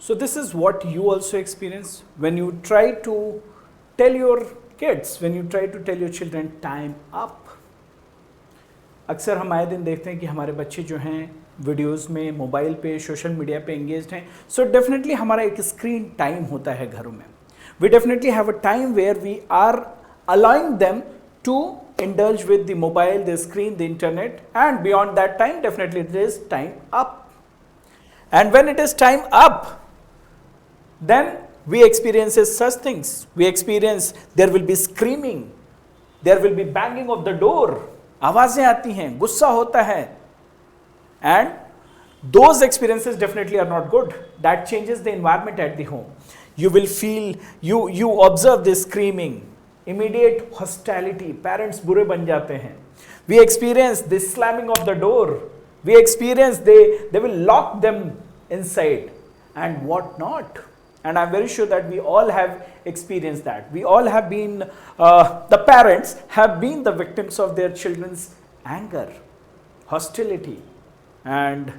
So this is what you also experience when you try to tell your kids, when you try to tell your children time up. अक्सर हम आए दिन देखते हैं कि हमारे बच्चे जो हैं वीडियोस में, मोबाइल पे, सोशल मीडिया पे एंगेज्ड हैं. सो डेफिनेटली हमारा एक स्क्रीन टाइम होता है घरों में. We definitely have a time where we are allowing them to indulge with the mobile, the screen, the internet, and beyond that time definitely it is time up. And when it is time up, then we experience such things. We experience there will be screaming, there will be banging of the door, आवाजें आती हैं, गुस्सा होता है, and those experiences definitely are not good. That changes the environment at the home. You will feel, you observe this screaming, immediate hostility, parents बुरे बन जाते हैं. We experience this slamming of the door. We experience they will lock them inside and what not. And I'm very sure that we all have experienced that. We all have been, the parents have been the victims of their children's anger, hostility. And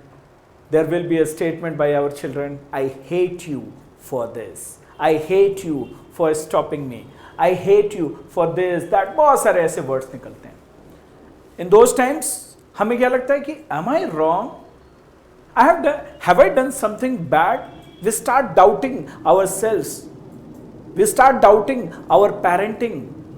there will be a statement by our children, I hate you for this. I hate you for stopping me. I hate you for this, that. बहुत सारे ऐसे words निकलते हैं. In those times हमें क्या लगता है कि am I wrong? Have I done something bad? We start doubting ourselves. We start doubting our parenting.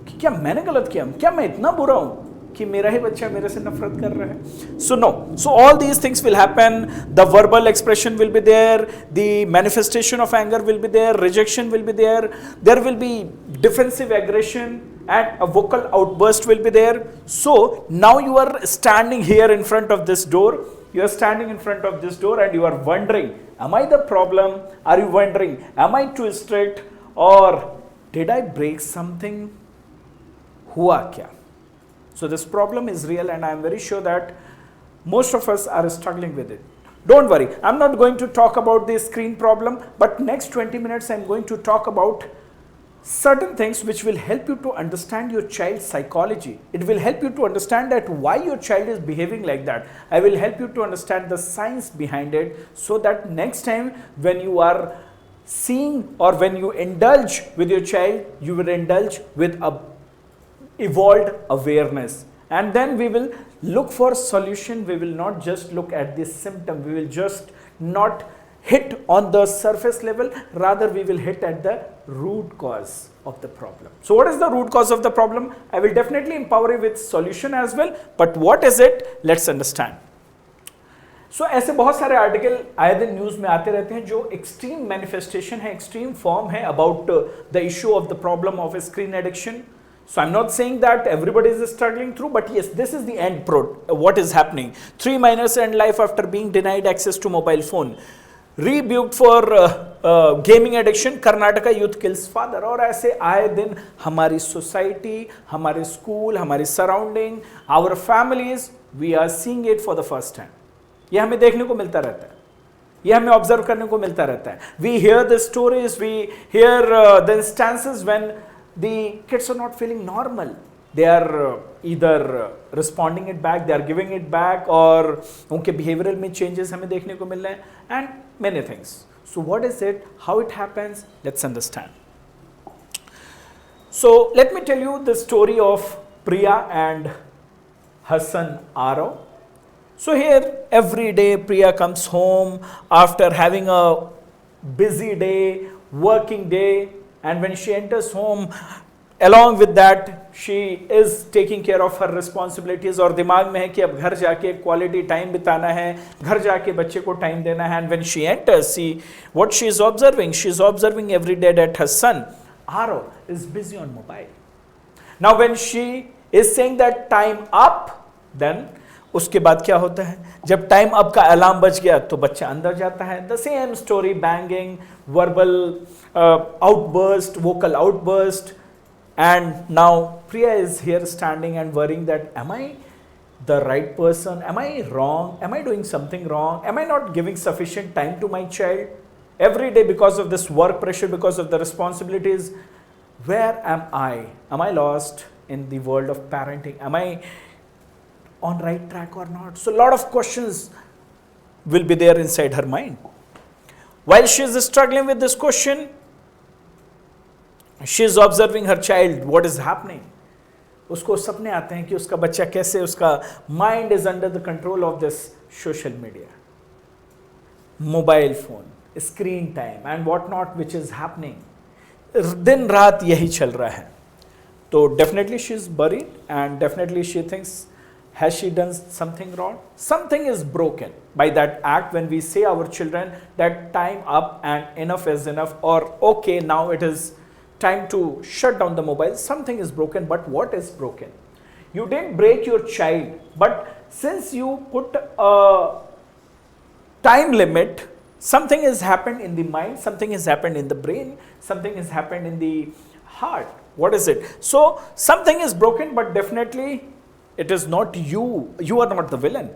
कि क्या मैंने गलत किया? क्या मैं इतना बुरा हूँ कि मेरा ही बच्चा मेरे से नफरत कर रहा है? So no. So all these things will happen. The verbal expression will be there. The manifestation of anger will be there. Rejection will be there. There will be defensive aggression and a vocal outburst will be there. So now you are standing here in front of this door. You are standing in front of this door and you are wondering, am I the problem? Are you wondering, am I too strict? Or did I break something? हुआ क्या? So this problem is real and I am very sure that most of us are struggling with it. Don't worry, I'm not going to talk about the screen problem, but next 20 minutes I'm going to talk about certain things which will help you to understand your child's psychology. It will help you to understand that why your child is behaving like that. I will help you to understand the science behind it so that next time when you are seeing or when you indulge with your child, you will indulge with a evolved awareness, and then we will look for solution. We will not just look at the symptom, we will just not hit on the surface level, rather we will hit at the root cause of the problem. So what is the root cause of the problem? I will definitely empower you with solution as well, but what is it? Let's understand. So ऐसे बहुत सारे article आए दिन news में आते रहते हैं जो एक्सट्रीम मैनिफेस्टेशन है, एक्सट्रीम फॉर्म है about the issue of the problem of screen addiction. So I'm not saying that everybody is struggling through, but yes, this is the end what is happening. 3 minors end life after being denied access to mobile phone. Rebuked for gaming addiction, Karnataka youth kills father. और ऐसे आए दिन हमारी society, हमारे school, हमारी surrounding, our families, we are seeing it for the first time. ये हमें देखने को मिलता रहता है, ये हमें ऑब्जर्व करने को मिलता रहता है. We hear the stories, we hear the instances when the kids are not feeling normal. They are either responding it back, they are giving it back, or उनके behavioral में changes हमें देखने को मिल रहे हैं, and many things. So what is it? How it happens? Let's understand. So let me tell you the story of Priya and her son Arav. So here every day Priya comes home after having a busy day, working day, and when she enters home, along with that she is taking care of her responsibilities. और दिमाग में है कि अब घर जाके quality time बिताना है, घर जाके बच्चे को time देना है. And when she enters, see what she is observing. She is observing every day that her son Arav is busy on mobile. Now when she is saying that time up, then उसके बाद क्या होता है? जब time up का alarm बज गया तो बच्चा अंदर जाता है. The same story, banging, verbal outburst, vocal outburst, and now Priya is here standing and worrying that am I the right person, am I wrong, am I doing something wrong, am I not giving sufficient time to my child every day because of this work pressure, because of the responsibilities. Where am I? Am I lost in the world of parenting? Am I on right track or not? So a lot of questions will be there inside her mind. While she is struggling with this question, she is observing her child, what is happening. उसको सपने आते हैं कि उसका बच्चा कैसे, उसका mind is under the control of this social media, mobile phone, screen time and what not which is happening. दिन रात यही चल रहा है. तो definitely she is worried and definitely she thinks, has she done something wrong? Something is broken by that act when we say our children that time up and enough is enough, or okay, now it is time to shut down the mobile. Something is broken, but what is broken? You didn't break your child, but since you put a time limit, something has happened in the mind, something has happened in the brain, something has happened in the heart. What is it? So something is broken, but definitely it is not you. You are not the villain.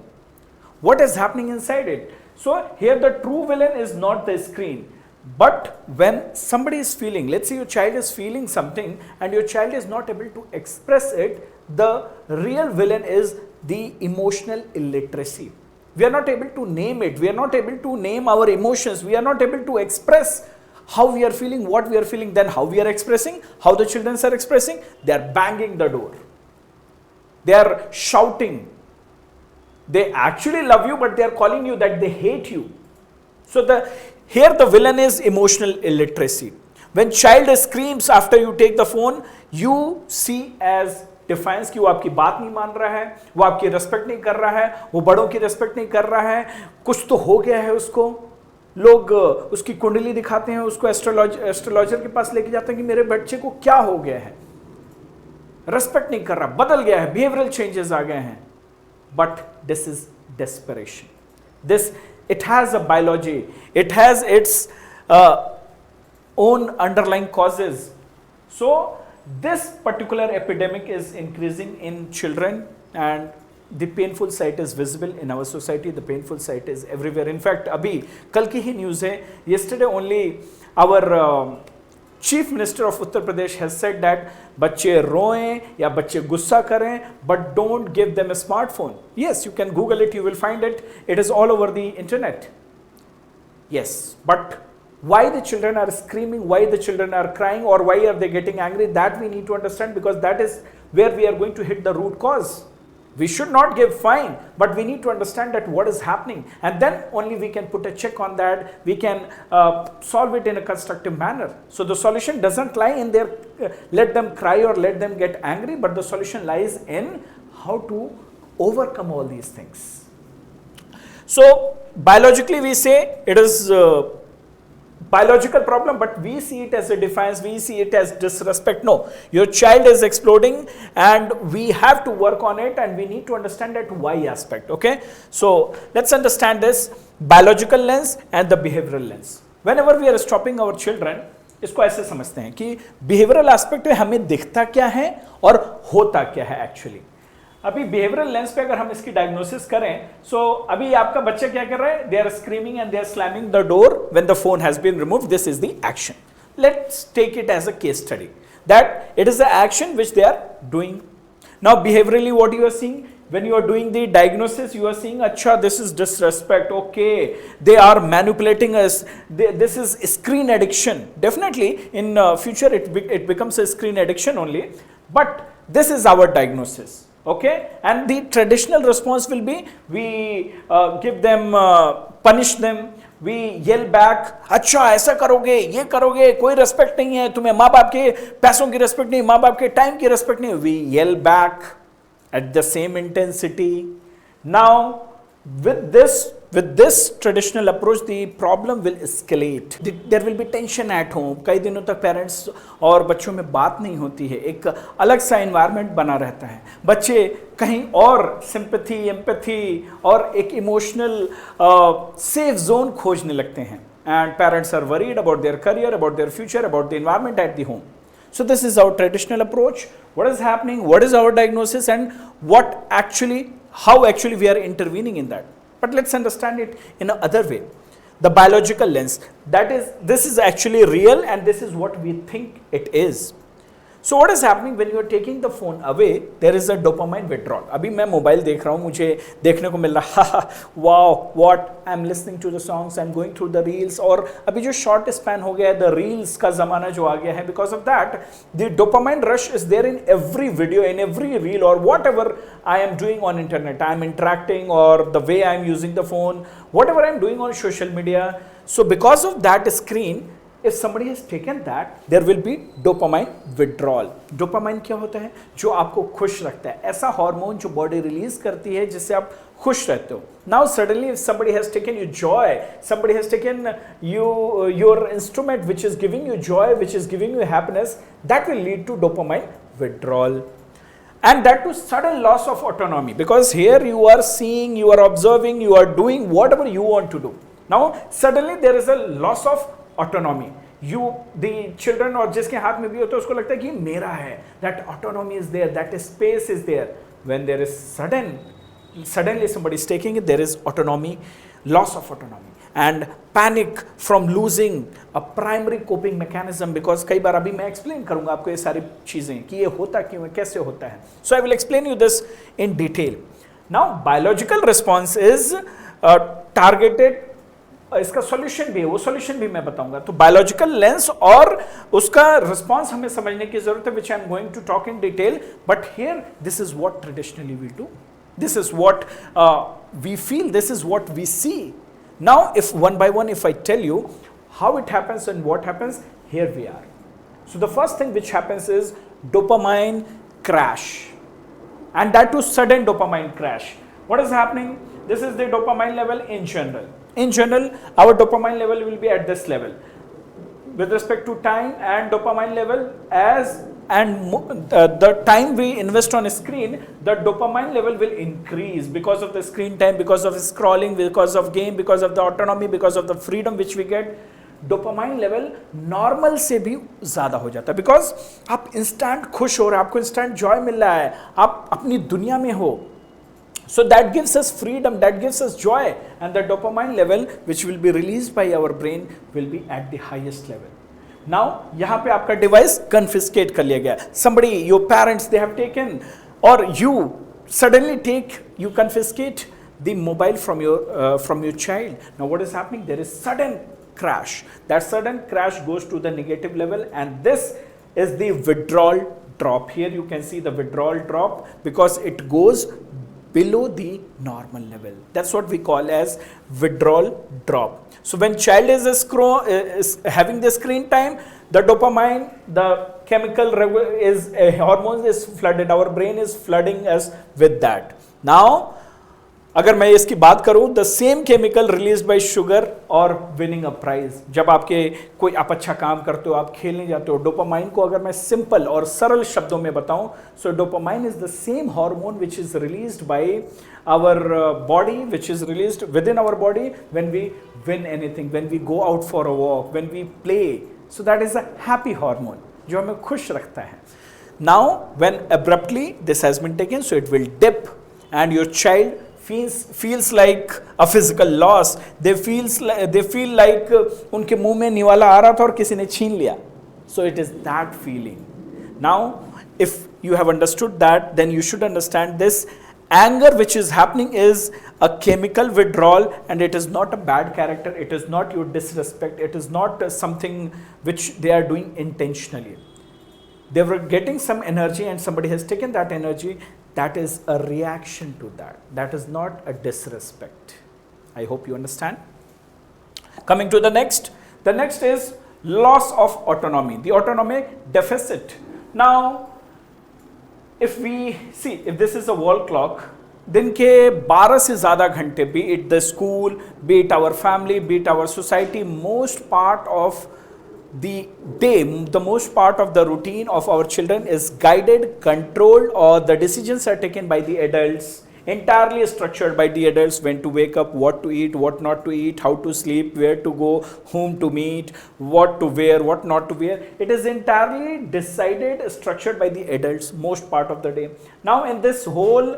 What is happening inside it? So here the true villain is not the screen. But when somebody is feeling, let's say your child is feeling something and your child is not able to express it, the real villain is the emotional illiteracy. We are not able to name it. We are not able to name our emotions. We are not able to express how we are feeling, what we are feeling, then how we are expressing, how the children are expressing. They are banging the door. They are shouting. They actually love you, but they are calling you that they hate you. So here the villain is emotional illiteracy. When child screams after you take the phone, you see as defiance कि वो आपकी बात नहीं मान रहा है, वो आपकी रेस्पेक्ट नहीं कर रहा है, वो बड़ों की रेस्पेक्ट नहीं कर रहा है, कुछ तो हो गया है उसको. लोग उसकी कुंडली दिखाते हैं, उसको एस्ट्रोलॉजर के पास लेके जाते हैं कि मेरे बच्चे को क्या हो गया है, रेस्पेक्ट नहीं कर रहा, बदल गया है, बिहेवियरल चेंजेस आ गए हैं. But this is desperation. This it has a biology, it has its own underlying causes. So this particular epidemic is increasing in children and the painful sight is visible in our society. The painful sight is everywhere. In fact, abhi kal ki hi news hai, yesterday only our Chief Minister of Uttar Pradesh has said that बच्चे रोएं या बच्चे गुस्सा करें, but don't give them a smartphone. Yes, you can Google it, you will find it. It is all over the internet. Yes, but why the children are screaming, why the children are crying, or why are they getting angry, that we need to understand, because that is where we are going to hit the root cause. We should not give fine, but we need to understand that what is happening, and then only we can put a check on that. We can solve it in a constructive manner. So the solution doesn't lie in their let them cry or let them get angry, but the solution lies in how to overcome all these things. So biologically we say it is biological problem, but we see it as a defiance, we see it as disrespect. No, your child is exploding and we have to work on it, and we need to understand that why aspect. Okay, so let's understand this biological lens and the behavioral lens. Whenever we are stopping our children, इसको ऐसे समझते हैं कि behavioral aspect में हमें दिखता क्या है और होता क्या है एक्चुअली. अभी बिहेवियरल लेंस पे अगर हम इसकी डायग्नोसिस करें, सो अभी आपका बच्चा क्या कर रहा है, they are screaming and they are slamming the door when the phone has been removed. This is the action. Let's take it as a case study that it is the action which they are doing. Now behaviourally what you are seeing, when you are doing the diagnosis, you are seeing acha this is disrespect, okay, they are manipulating us, this is screen addiction. Definitely in future it becomes a screen addiction only, but this is our diagnosis. Okay, and the traditional response will be we give them punish them, we yell back, अच्छा ऐसा करोगे, ये करोगे, कोई respect नहीं है तुम्हें, माँ बाप के पैसों की रेस्पेक्ट नहीं, माँ बाप के टाइम की रेस्पेक्ट नहीं. We yell back at the same intensity. Now with this traditional approach, the problem will escalate. There will be tension at home. कई दिनों तक पेरेंट्स और बच्चों में बात नहीं होती है, एक अलग सा एनवायरनमेंट बना रहता है. बच्चे कहीं और सिंपैथी, एम्पैथी और एक इमोशनल सेफ जोन खोजने लगते हैं. And parents are worried about their career, about their future, about the environment at the home. So this is our traditional approach. What is happening? What is our diagnosis, and how actually we are intervening in that? But let's understand it in another way. The biological lens. This is actually real, and this is what we think it is. So what is happening when you are taking the phone away? There is a dopamine withdrawal. अभी मैं mobile देख रहा हूँ, मुझे देखने को मिल रहा है wow what I'm listening to the songs, I'm going through the reels, और अभी जो short span हो गया है, the reels का ज़माना जो आ गया है, because of that the dopamine rush is there in every video, in every reel, or whatever I am doing on internet, I am interacting, or the way I am using the phone, whatever I am doing on social media. So because of that screen, if somebody has taken that, there will be dopamine withdrawal. Dopamine क्या होता है? जो आपको खुश रखता है, ऐसा hormone जो बॉडी रिलीज करती है जिससे आप खुश रहते हो. Now suddenly if somebody has taken you joy, somebody has taken your instrument which is giving you joy, which is giving you happiness, that will lead to dopamine withdrawal. And that to sudden loss of autonomy, because here you are seeing, you are observing, you are doing whatever you want to do. Now suddenly there is a loss of autonomy. The children और जिसके हाथ में भी होता है उसको लगता है कि मेरा है. That autonomy is there, that space is there. When there is suddenly somebody is taking it, there is autonomy, loss of autonomy, and panic from losing a primary coping mechanism. Because कई बार अभी मैं explain करूँगा आपको ये सारी चीजें कि ये होता क्यों है, कैसे होता है. So I will explain you this in detail. Now biological response is targeted. इसका सॉल्यूशन भी है, वो सॉल्यूशन भी मैं बताऊंगा. तो बायोलॉजिकल लेंस और उसका रिस्पॉन्स हमें समझने की जरूरत है, which I am going to talk in detail. But here this is what traditionally we do, this is what we feel, this is what we see. Now if one by one if I tell you how it happens and what happens, here we are. So the first thing which happens is dopamine crash, and that too sudden dopamine crash. What is happening? This is the dopamine level in general. In general, our dopamine level will be at this level. With respect to time and dopamine level, the time we invest on a screen, the dopamine level will increase because of the screen time, because of scrolling, because of game, because of the autonomy, because of the freedom which we get. Dopamine level normal से भी ज़्यादा हो जाता है, because आप instant खुश हो रहे हैं, आपको instant joy मिल रहा है, आप अपनी दुनिया में हो. So that gives us freedom, that gives us joy, and the dopamine level which will be released by our brain will be at the highest level. Now यहाँ पे आपका device confiscate कर लिया गया. Somebody, your parents, they have taken, or you suddenly you confiscate the mobile from your child. Now what is happening? There is sudden crash. That sudden crash goes to the negative level, and this is the withdrawal drop. Here you can see the withdrawal drop because it goes below the normal level. That's what we call as withdrawal drop. So when child is having the screen time, the dopamine, the chemical hormones is flooded. Our brain is flooding us with that. Now, अगर मैं इसकी बात करूं, the same chemical release by sugar और winning a prize. जब आप अच्छा काम करते हो, आप खेलने जाते हो, डोपामाइन को अगर मैं सिंपल और सरल शब्दों में बताऊं, so dopamine is the same hormone which is released by our body, which is released with in our body when we win anything, when we go out for a walk, when we play. So that is a happy hormone जो हमें खुश रखता है. Now when abruptly this has been taken, so it will dip and your child feels like a physical loss. They feel like उनके मुंह में निवाला आ रहा था और किसी ने छीन लिया. So it is that feeling. Now, if you have understood that, then you should understand this anger which is happening is a chemical withdrawal, and it is not a bad character. It is not your disrespect. It is not something which they are doing intentionally. They were getting some energy and somebody has taken that energy. That is a reaction to that. That is not a disrespect. I hope you understand. Coming to the next is loss of autonomy, the autonomic deficit. Now, if we see, if this is a wall clock, दिन के 12 से ज़्यादा घंटे, be it the school, be it our family, be it our society, most part of the day, the most part of the routine of our children is guided, controlled, or the decisions are taken by the adults, entirely structured by the adults. When to wake up, what to eat, what not to eat, how to sleep, where to go, whom to meet, what to wear, what not to wear. It is entirely decided, structured by the adults most part of the day. Now in this whole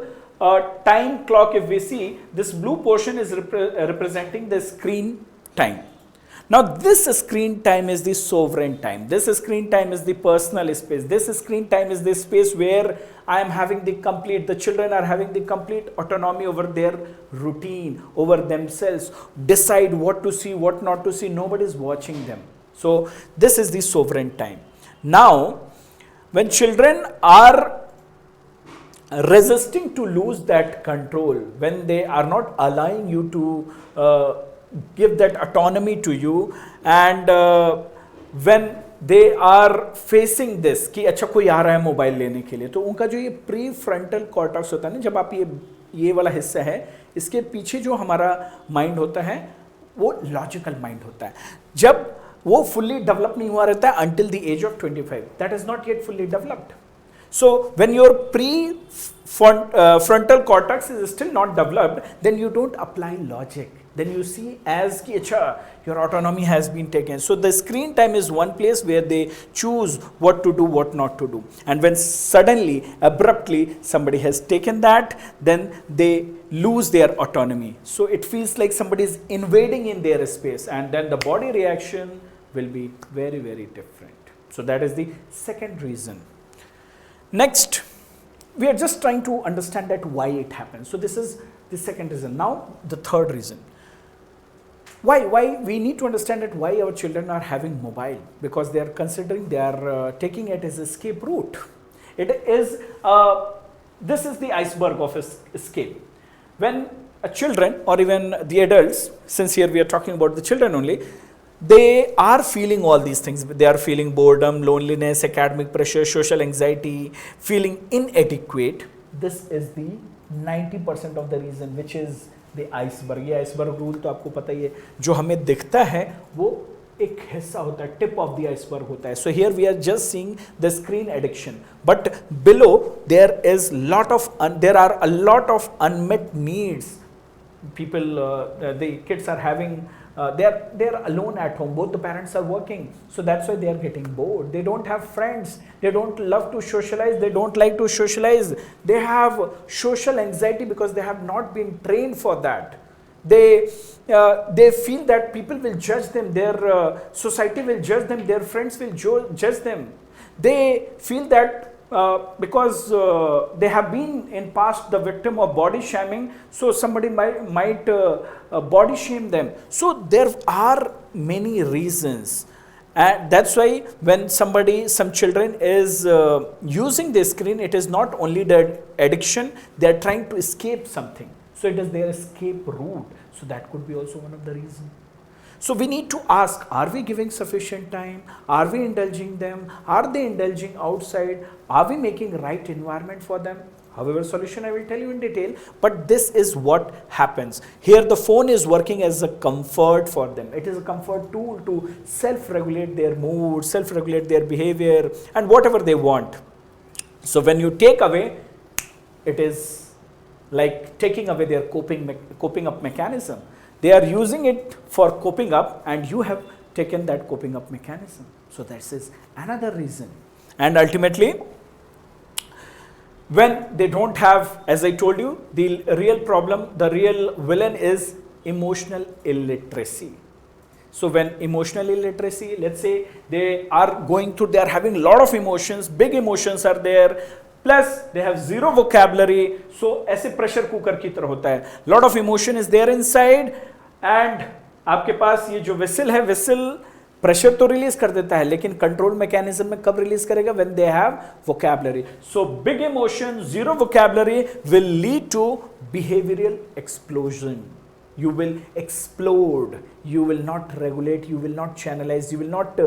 time clock, if we see, this blue portion is representing the screen time. Now this screen time is the sovereign time. This screen time is the personal space. This screen time is the space where I am having the children are having the complete autonomy over their routine, over themselves, decide what to see, what not to see. Nobody is watching them. So this is the sovereign time. Now, when children are resisting to lose that control, when they are not allowing you to give that autonomy to you, and when they are facing this कि अच्छा कोई आ रहा है mobile लेने के लिए, तो उनका जो ये प्री फ्रंटल कॉर्टेक्स होता है ना, जब आप ये वाला हिस्सा है, इसके पीछे जो हमारा माइंड होता है वो लॉजिकल माइंड होता है. जब वो फुल्ली डेवलप नहीं हुआ रहता है until the age of 25, that is not yet fully developed. So when your frontal cortex is still not developed, then you don't apply logic. Then you see as ki acha, your autonomy has been taken. So the screen time is one place where they choose what to do, what not to do. And when suddenly, abruptly, somebody has taken that, then they lose their autonomy. So it feels like somebody is invading in their space, and then the body reaction will be very, very different. So that is the second reason. Next, we are just trying to understand that why it happens. So this is the second reason. Now the third reason. Why we need to understand that why our children are having mobile, because they are considering, they are taking it as escape route. It is this is the iceberg of escape. When children or even the adults, since here we are talking about the children only, they are feeling all these things. They are feeling boredom, loneliness, academic pressure, social anxiety, feeling inadequate. This is the 90% of the reason, which is the iceberg. ये iceberg rule तो आपको पता ही है, जो हमें दिखता है वो एक हिस्सा होता है, tip of the iceberg होता है. So here we are just seeing the screen addiction, but below there are a lot of unmet needs. People, the kids are having. They're alone at home. Both the parents are working, so that's why they are getting bored. They don't have friends. They don't love to socialize. They don't like to socialize. They have social anxiety because they have not been trained for that. They feel that people will judge them. Their society will judge them. Their friends will judge them. They feel that because they have been in past the victim of body shaming, so somebody might body shame them. So there are many reasons, and that's why when some children is using the screen, it is not only the addiction, they are trying to escape something. So it is their escape route. So that could be also one of the reasons. So we need to ask, are we giving sufficient time? Are we indulging them? Are they indulging outside? Are we making right environment for them? However, solution I will tell you in detail, but this is what happens. Here the phone is working as a comfort for them. It is a comfort tool to self-regulate their mood, self-regulate their behavior and whatever they want. So when you take away, it is like taking away their coping up mechanism. They are using it for coping up, and you have taken that coping up mechanism. So this is another reason. And ultimately, when they don't have, as I told you, the real problem, the real villain is emotional illiteracy. So when emotional illiteracy, let's say they are having a lot of emotions, big emotions are there, plus they have zero vocabulary. So ऐसे pressure cooker की तरह होता है. Lot of emotion is there inside, and आपके पास ये जो whistle है, whistle pressure तो release कर देता है, लेकिन control mechanism में कब release करेगा? When they have vocabulary. So big emotion, zero vocabulary will lead to behavioral explosion. You will explode. You will not regulate. You will not channelize. You will not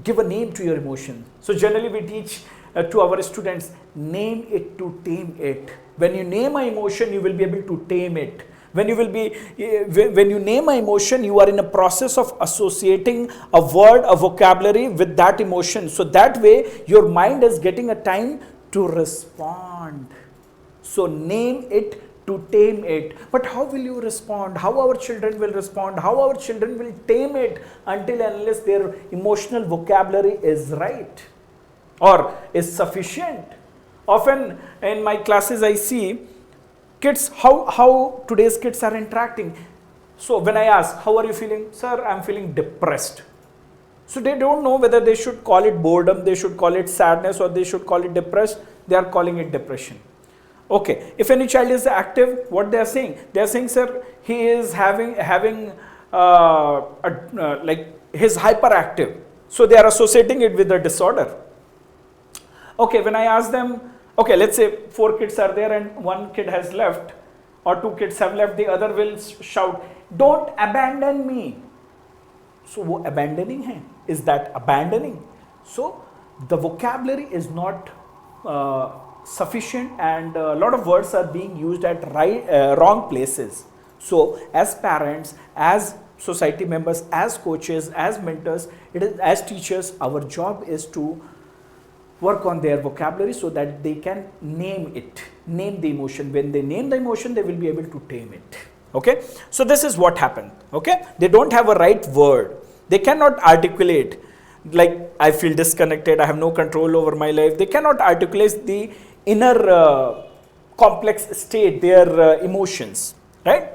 give a name to your emotion. So generally we teach to our students, name it to tame it. When you name an emotion, you will be able to tame it. When you name an emotion, you are in a process of associating a word, a vocabulary with that emotion. So that way your mind is getting a time to respond. So name it to tame it. But how will you respond? How our children will respond? How our children will tame it until and unless their emotional vocabulary is right or is sufficient? Often in my classes I see kids, how today's kids are interacting. So when I ask, how are you feeling? Sir, I'm feeling depressed. So they don't know whether they should call it boredom, they should call it sadness, or they should call it depressed. They are calling it depression. Okay, if any child is active, what they are saying? They are saying, sir, he is having like he's hyperactive. So they are associating it with a disorder. Okay, when I ask them, okay, let's say 4 kids are there and 1 kid has left, or 2 kids have left, the other will shout, don't abandon me. So वो abandoning है, is that abandoning? So the vocabulary is not sufficient, and a lot of words are being used at wrong places. So as parents, as society members, as coaches, as mentors, as teachers, our job is to work on their vocabulary so that they can name the emotion. When they name the emotion, they will be able to tame it. Okay, so this is what happened. Okay, they don't have a right word, they cannot articulate, like I feel disconnected, I have no control over my life. They cannot articulate the inner complex state, their emotions, right?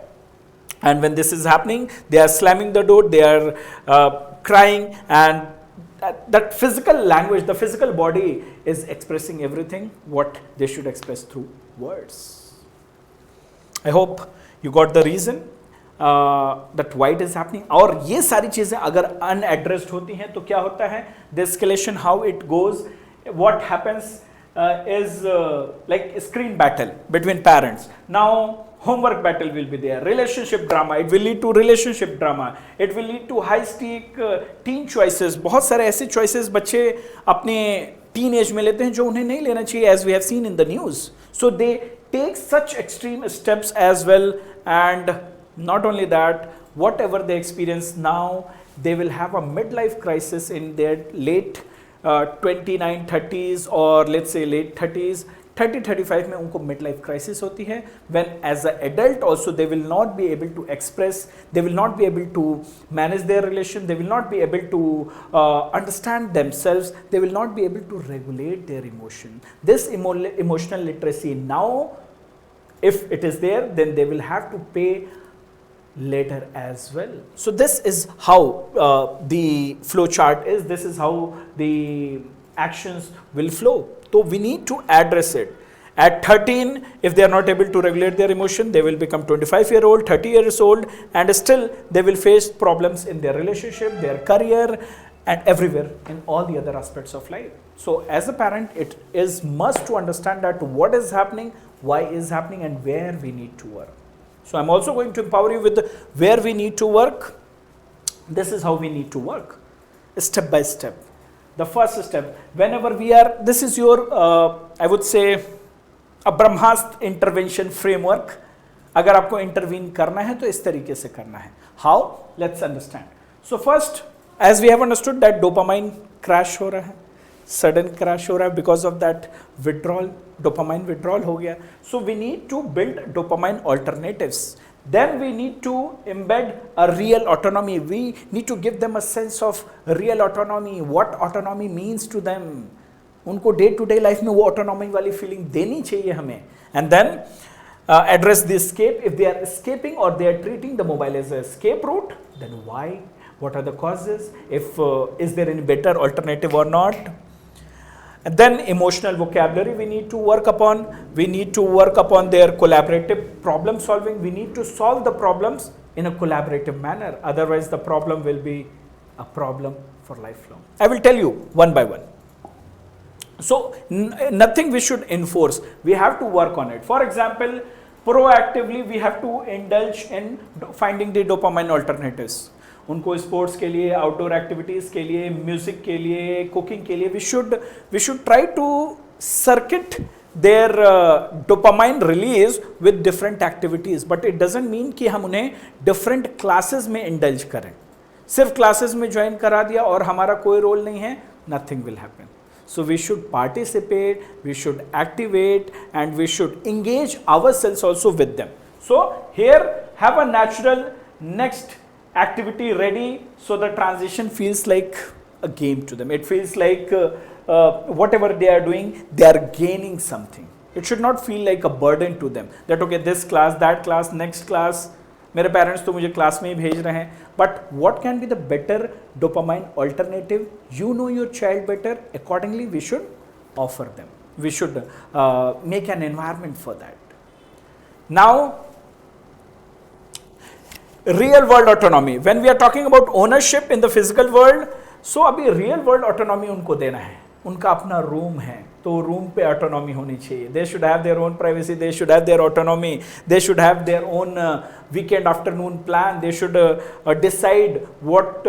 And when this is happening, they are slamming the door, they are crying, and that physical language, the physical body is expressing everything what they should express through words. I hope you got the reason that why it is happening. और ये सारी चीजें अगर unaddressed होती हैं तो क्या होता है? The escalation, how it goes, what happens is like screen battle between parents. Now homework battle will be there, relationship drama, it will lead to relationship drama, it will lead to high stake teen choices. बहुत सारे ऐसे choices बच्चे अपने teen age में लेते हैं जो उन्हें नहीं लेना चाहिए, as we have seen in the news. So they take such extreme steps as well, and not only that, whatever they experience now, they will have a midlife crisis in their late 29, 30s, or let's say late 30s. 30-35 में उनको mid life crisis होती है, when as an adult also they will not be able to express, they will not be able to manage their relation, they will not be able to understand themselves, they will not be able to regulate their emotion. This emotional literacy now, if it is there, then they will have to pay later as well. So this is how the flow chart is, this is how the actions will flow. So we need to address it. At 13, if they are not able to regulate their emotion, they will become 25-year-old, 30 years old, and still they will face problems in their relationship, their career, and everywhere in all the other aspects of life. So as a parent, it is must to understand that what is happening, why is happening, and where we need to work. So I'm also going to empower you with where we need to work. This is how we need to work, step by step. The first step, whenever we are, this is your, I would say, a Brahmastra intervention framework. अगर आपको intervene करना है तो इस तरीके से करना है. How? Let's understand. So first, as we have understood that dopamine crash हो रहा है, sudden crash हो रहा है because of that withdrawal, dopamine withdrawal हो गया. So we need to build dopamine alternatives. Then we need to embed a real autonomy. We need to give them a sense of real autonomy, what autonomy means to them. उनको day to day life में वो autonomy वाली feeling देनी चाहिए हमें. And then address the escape. If they are escaping or they are treating the mobile as an escape route, then why? What are the causes? If is there any better alternative or not? And then emotional vocabulary we need to work upon. We need to work upon their collaborative problem solving. We need to solve the problems in a collaborative manner. Otherwise, the problem will be a problem for lifelong. I will tell you one by one. So nothing we should enforce. We have to work on it. For example, proactively we have to indulge in finding the dopamine alternatives. उनको sports के लिए, outdoor activities के लिए, music के लिए, cooking के लिए, we should try to circuit their dopamine release with different activities. But it doesn't mean कि हम उन्हें different classes में indulge करें. सिर्फ classes में join करा दिया और हमारा कोई role नहीं है, nothing will happen. So we should participate, we should activate, and we should engage ourselves also with them. So here have a natural next activity ready, so the transition feels like a game to them. It feels like whatever they are doing, they are gaining something. It should not feel like a burden to them that okay, this class, that class, next class, मेरे parents तो मुझे class में ही भेज रहे हैं, but what can be the better dopamine alternative? You know your child better, accordingly we should offer them, we should make an environment for that. Now real world autonomy, when we are talking about ownership in the physical world, so अभी real world autonomy उनको देना है. उनका अपना room है, तो room पे autonomy होनी चाहिए. They should have their own privacy, they should have their autonomy, they should have their own weekend afternoon plan, they should decide what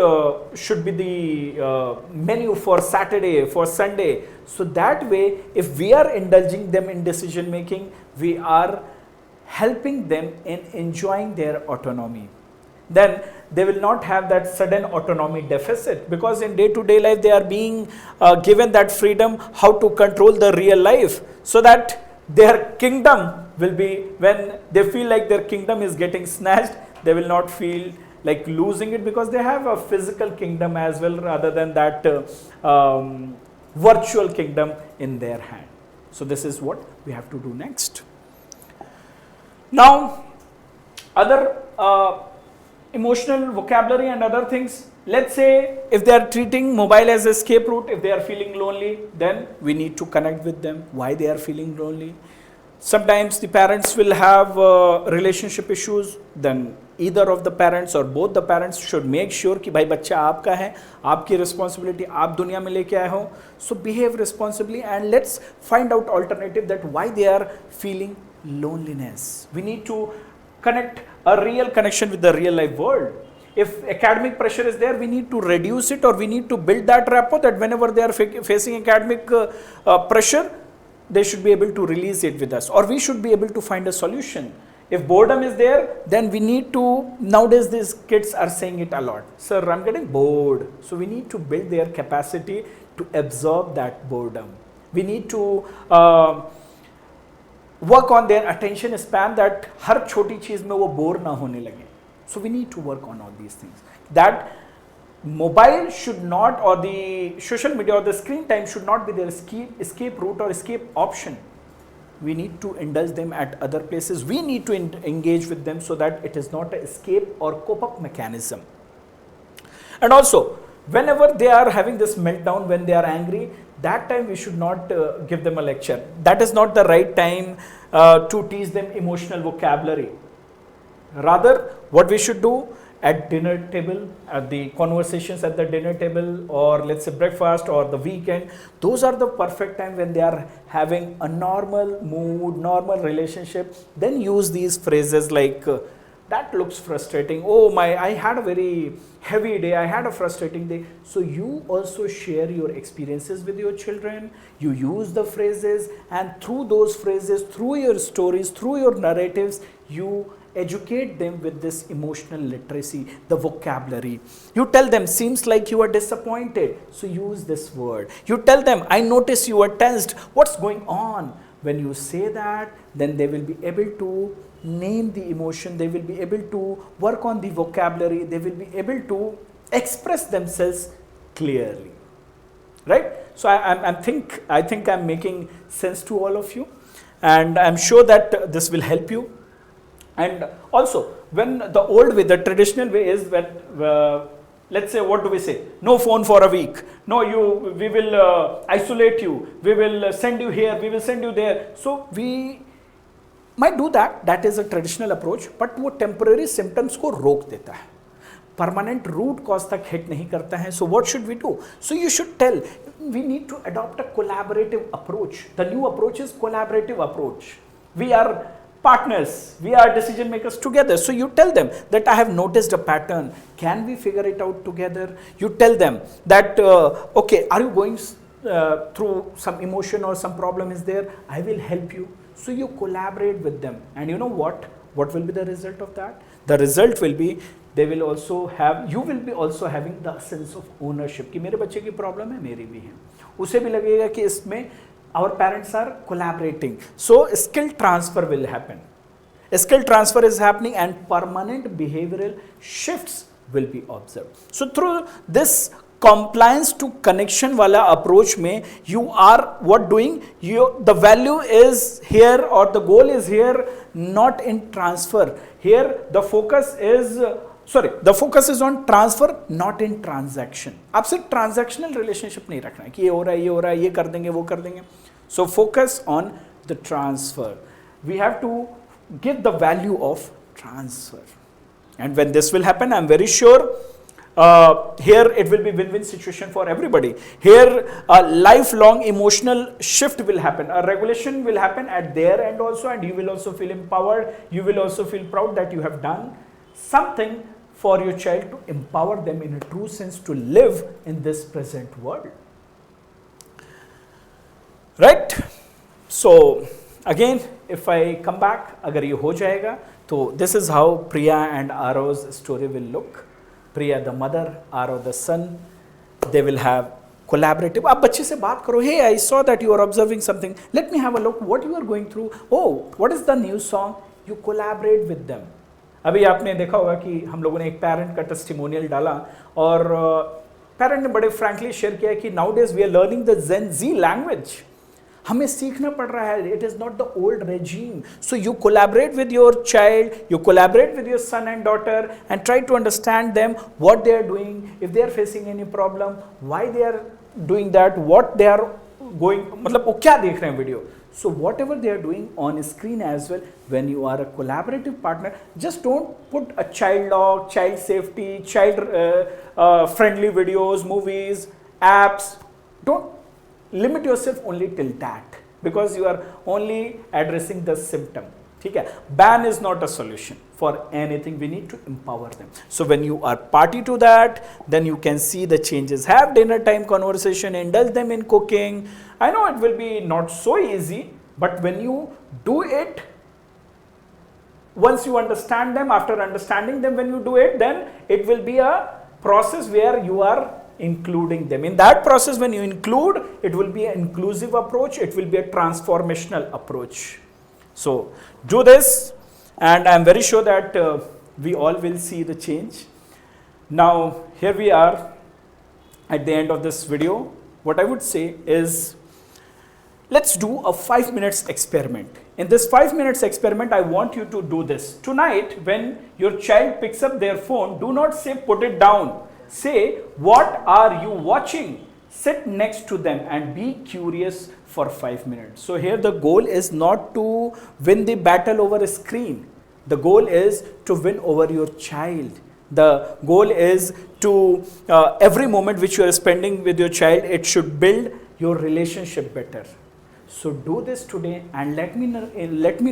should be the menu for Saturday, for Sunday. So that way if we are indulging them in decision making, we are helping them in enjoying their autonomy. Then they will not have that sudden autonomy deficit, because in day-to-day life they are being given that freedom how to control the real life, so that their kingdom will be, when they feel like their kingdom is getting snatched, they will not feel like losing it, because they have a physical kingdom as well, rather than that virtual kingdom in their hand. So this is what we have to do next. Now, other emotional vocabulary and other things. Let's say if they are treating mobile as escape route, if they are feeling lonely, then we need to connect with them. Why they are feeling lonely? Sometimes the parents will have relationship issues. Then either of the parents or both the parents should make sure कि भाई बच्चा आपका है, आपकी responsibility, आप दुनिया में लेके आए हो. So behave responsibly and let's find out alternative that why they are feeling loneliness. We need to connect a real connection with the real life world. If academic pressure is there, we need to reduce it, or we need to build that rapport that whenever they are facing academic pressure, they should be able to release it with us, or we should be able to find a solution. If boredom is there, then we need to, nowadays these kids are saying it a lot, sir, I'm getting bored. So we need to build their capacity to absorb that boredom. We need to work on their attention span, that हर छोटी चीज में वो bore ना होने लगे. So we need to work on all these things. That mobile should not, or the social media or the screen time should not be their escape route or escape option. We need to indulge them at other places. We need to engage with them so that it is not an escape or cope-up mechanism. And also, whenever they are having this meltdown, when they are angry, that time we should not give them a lecture. That is not the right time to teach them emotional vocabulary. Rather, what we should do at dinner table, at the conversations at the dinner table, or let's say breakfast or the weekend, those are the perfect time when they are having a normal mood, normal relationship. Then use these phrases like, that looks frustrating. Oh my, I had a very heavy day, I had a frustrating day. So you also share your experiences with your children. You use the phrases, and through those phrases, through your stories, through your narratives, you educate them with this emotional literacy, the vocabulary. You tell them, seems like you are disappointed, so use this word. You tell them, I notice you are tensed, what's going on? When you say that, then they will be able to name the emotion, they will be able to work on the vocabulary, they will be able to express themselves clearly, right? So I think I'm making sense to all of you, and I'm sure that this will help you. And also, when the old way, the traditional way is when, let's say, what do we say? No phone for a week. No, we will isolate you. We will send you here. We will send you there. So we might do that. That is a traditional approach. But वो temporary symptoms को रोक देता है. Permanent root cause तक hit नहीं करता है. So what should we do? So you should tell. We need to adopt a collaborative approach. The new approach is collaborative approach. We are partners, we are decision makers together. So you tell them that I have noticed a pattern, can we figure it out together? You tell them that okay, are you going through some emotion or some problem is there? I will help you. So you collaborate with them, and you know what will be the result of that? The result will be they will also have, you will be also having the sense of ownership कि मेरे बच्चे की problem है, मेरी भी है. उसे भी लगेगा कि इसमें our parents are collaborating. So skill transfer will happen. Skill transfer is happening, and permanent behavioral shifts will be observed. So through this compliance to connection wala approach में you are what doing? The value is here, or the goal is here, not in transfer. Here the focus is the focus is on transfer, not in transaction. आप सिर्फ transactional relationship नहीं रखना है कि ये हो रहा है, ये हो रहा है, ये कर देंगे, वो कर देंगे. So focus on the transfer. We have to give the value of transfer. And when this will happen, I'm very sure here it will be win-win situation for everybody. Here a lifelong emotional shift will happen. A regulation will happen at their end also, and you will also feel empowered. You will also feel proud that you have done something for your child to empower them in a true sense to live in this present world. Right? So again, if I come back, agar ye ho jayega, so this is how Priya and Aro's story will look. Priya the mother, Aro the son, they will have collaborative. आप बच्चे से बात करो, hey, I saw that you are observing something. Let me have a look. What you are going through? Oh, what is the new song? You collaborate with them. अभी आपने देखा होगा कि हम लोगों ने एक पेरेंट का टेस्टिमोनियल डाला और पेरेंट ने बड़े फ्रैंकली शेयर किया कि nowadays we are learning the Gen Z language. हमें सीखना पड़ रहा है. It is not the old regime. So you collaborate with your child, you collaborate with your son and daughter and try to understand them what they are doing, if they are facing any problem, why they are doing that, what they are going, मतलब वो क्या देख रहे हैं video. So whatever they are doing on screen as well, when you are a collaborative partner, just don't put a child lock, child safety, child friendly videos, movies, apps. Don't limit yourself only till that, because you are only addressing the symptom. ठीक है? Ban is not a solution for anything. We need to empower them. So when you are party to that, then you can see the changes. Have dinner time conversation, indulge them in cooking. I know it will be not so easy, but when you do it, once you understand them, after understanding them, when you do it, then it will be a process where you are including them. In that process, when you include, it will be an inclusive approach. It will be a transformational approach. So do this, and I am very sure that we all will see the change. Now here we are at the end of this video. What I would say is, let's do a 5 minutes experiment. In this 5 minutes experiment, I want you to do this. Tonight, when your child picks up their phone, do not say put it down. Say, what are you watching? Sit next to them and be curious for 5 minutes. So here the goal is not to win the battle over a screen. The goal is to win over your child. The goal is to every moment which you are spending with your child, it should build your relationship better. So do this today and let me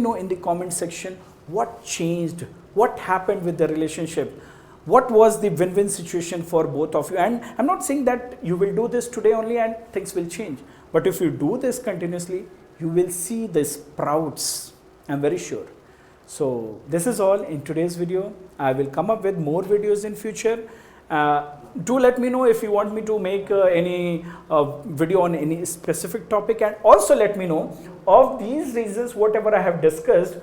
know in the comment section what changed, what happened with the relationship, what was the win-win situation for both of you. And I'm not saying that you will do this today only and things will change, but if you do this continuously, you will see the sprouts, I'm very sure. So this is all in today's video. I will come up with more videos in future. Do let me know if you want me to make any video on any specific topic, and also let me know of these reasons, whatever I have discussed,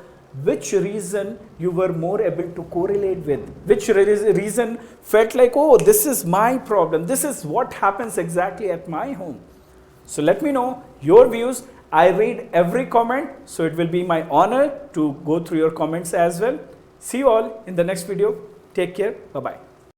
which reason you were more able to correlate with, which reason felt like, oh, this is my problem, this is what happens exactly at my home. So let me know your views. I read every comment, so it will be my honor to go through your comments as well. See you all in the next video. Take care. Bye-bye.